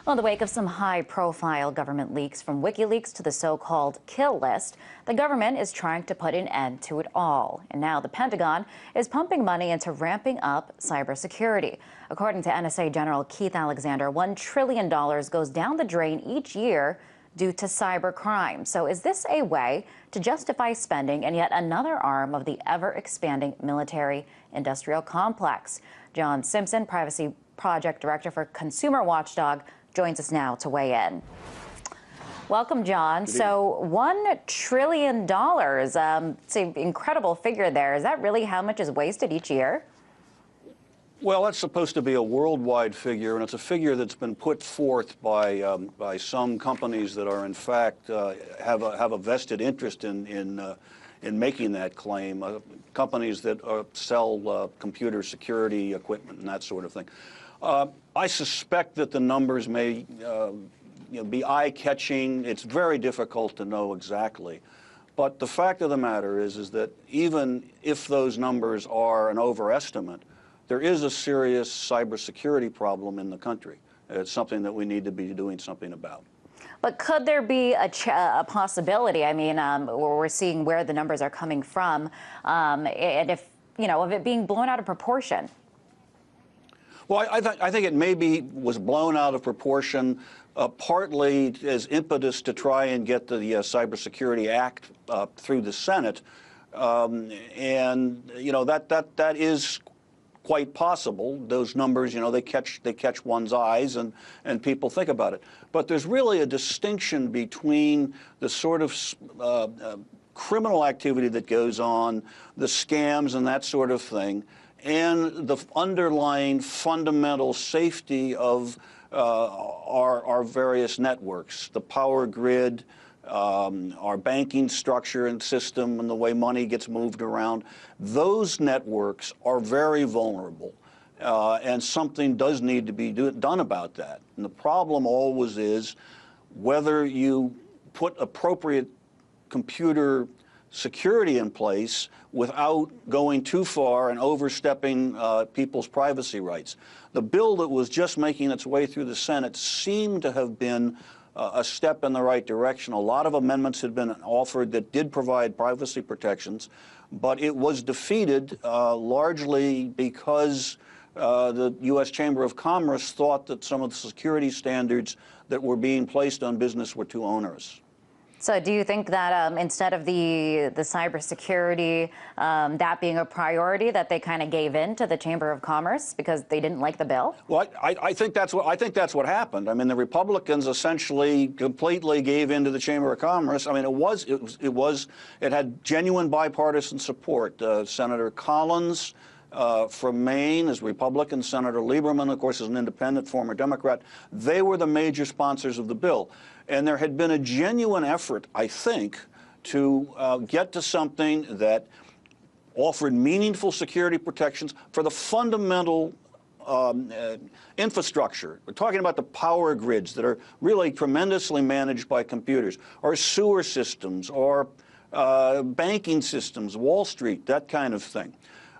Well, in the wake of some high-profile government leaks from WikiLeaks to the so-called kill list, the government is trying to put an end to it all. And now the Pentagon is pumping money into ramping up cybersecurity. According to NSA General Keith Alexander, $1 trillion goes down the drain each year due to cyber crime. So is this a way to justify spending in yet another arm of the ever-expanding military-industrial complex? John Simpson, Privacy Project Director for Consumer Watchdog, joins us now to weigh in. Welcome, John. So $1 trillion, it's an incredible figure there. Is that really how much is wasted each year? Well, that's supposed to be a worldwide figure, and it's a figure that's been put forth by some companies that are, in fact, have a vested interest in making that claim. Companies that sell computer security equipment and that sort of thing. I suspect that the numbers may be eye-catching. It's very difficult to know exactly. But the fact of the matter is that even if those numbers are an overestimate, there is a serious cybersecurity problem in the country. It's something that we need to be doing something about. But could there be a possibility? I mean, we're seeing where the numbers are coming from, and if, of it being blown out of proportion. Well, I think it maybe was blown out of proportion, partly as impetus to try and get the Cybersecurity Act through the Senate, and that is quite possible. Those numbers, they catch one's eyes, and people think about it. But there's really a distinction between the sort of criminal activity that goes on, the scams and that sort of thing, and the underlying fundamental safety of our various networks, the power grid, our banking structure and system, and the way money gets moved around. Those networks are very vulnerable, and something does need to be done about that. And the problem always is whether you put appropriate computer security in place without going too far and overstepping people's privacy rights. The bill that was just making its way through the Senate seemed to have been a step in the right direction. A lot of amendments had been offered that did provide privacy protections, but it was defeated largely because the U.S. Chamber of Commerce thought that some of the security standards that were being placed on business were too onerous. So do you think that instead of the cybersecurity, that being a priority, that they kind of gave in to the Chamber of Commerce because they didn't like the bill? Well, I think that's what happened. I mean, the Republicans essentially completely gave in to the Chamber of Commerce. I mean, it had genuine bipartisan support. Senator Collins from Maine is Republican. Senator Lieberman, of course, is an independent, former Democrat. They were the major sponsors of the bill. And there had been a genuine effort, I think, to get to something that offered meaningful security protections for the fundamental infrastructure. We're talking about the power grids that are really tremendously managed by computers, or sewer systems, or banking systems, Wall Street, that kind of thing.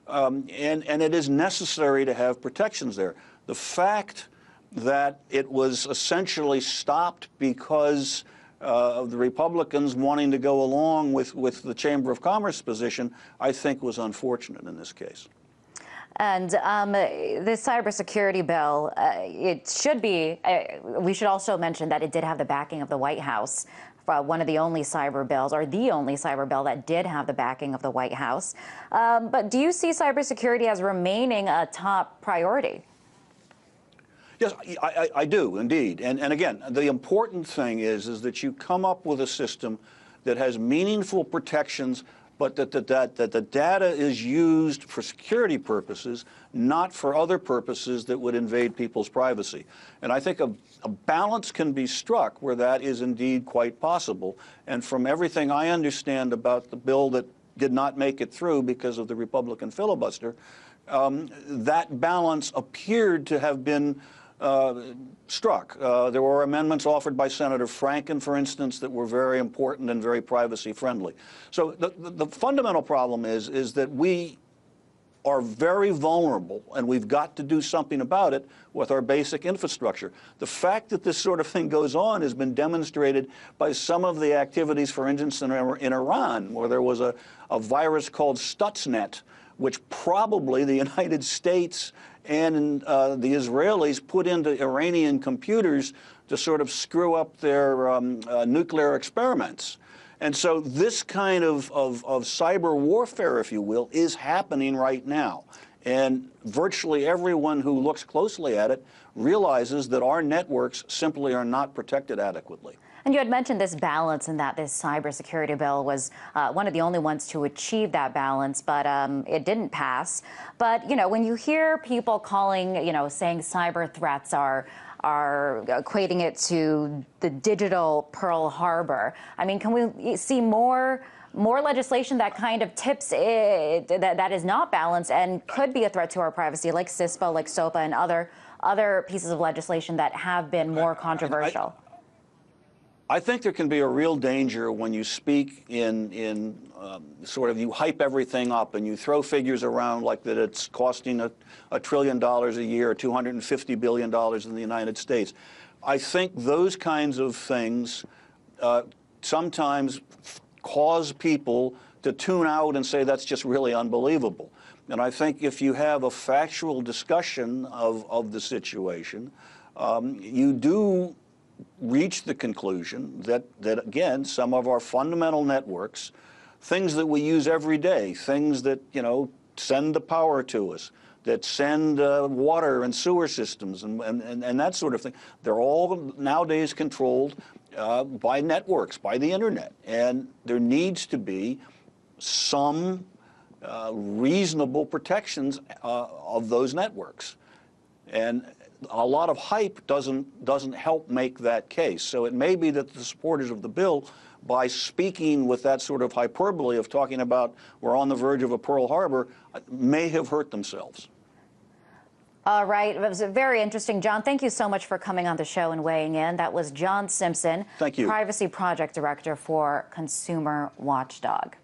And it is necessary to have protections there. The fact that it was essentially stopped because of the Republicans wanting to go along with the Chamber of Commerce position, I think was unfortunate in this case. And the cybersecurity bill, it should be, we should also mention that it did have the backing of the White House. One of the only cyber bills, or the only cyber bill that did have the backing of the White House. But do you see cybersecurity as remaining a top priority? Yes, I do, indeed. And again, the important thing is that you come up with a system that has meaningful protections, but that the data is used for security purposes, not for other purposes that would invade people's privacy. And I think a balance can be struck where that is indeed quite possible. And from everything I understand about the bill that did not make it through because of the Republican filibuster, that balance appeared to have been struck. There were amendments offered by Senator Franken, for instance, that were very important and very privacy friendly. So the fundamental problem is that we are very vulnerable, and we've got to do something about it with our basic infrastructure. The fact that this sort of thing goes on has been demonstrated by some of the activities, for instance, in Iran, where there was a virus called Stuxnet, which probably the United States and the Israelis put into Iranian computers to sort of screw up their nuclear experiments. And so this kind of cyber warfare, if you will, is happening right now. And virtually everyone who looks closely at it realizes that our networks simply are not protected adequately. And you had mentioned this balance and that this cybersecurity bill was one of the only ones to achieve that balance, but it didn't pass. But, you know, when you hear people calling, saying cyber threats are equating it to the digital Pearl Harbor, I mean, can we see more legislation that kind of tips it, that is not balanced and could be a threat to our privacy, like CISPA, like SOPA, and other pieces of legislation that have been more controversial? I think there can be a real danger when you speak in sort of, you hype everything up and you throw figures around like that it's costing $1 trillion a year, $250 billion in the United States. I think those kinds of things sometimes cause people to tune out and say that's just really unbelievable. And I think if you have a factual discussion of the situation, you do reach the conclusion that again, some of our fundamental networks, things that we use every day, things that, send the power to us, that send water and sewer systems and that sort of thing, they're all nowadays controlled by networks, by the internet. And there needs to be some reasonable protections of those networks. And a lot of hype doesn't help make that case. So it may be that the supporters of the bill, by speaking with that sort of hyperbole of talking about we're on the verge of a Pearl Harbor, may have hurt themselves. All right. It was very interesting. John, thank you so much for coming on the show and weighing in. That was John Simpson, Thank you. Privacy Project Director for Consumer Watchdog.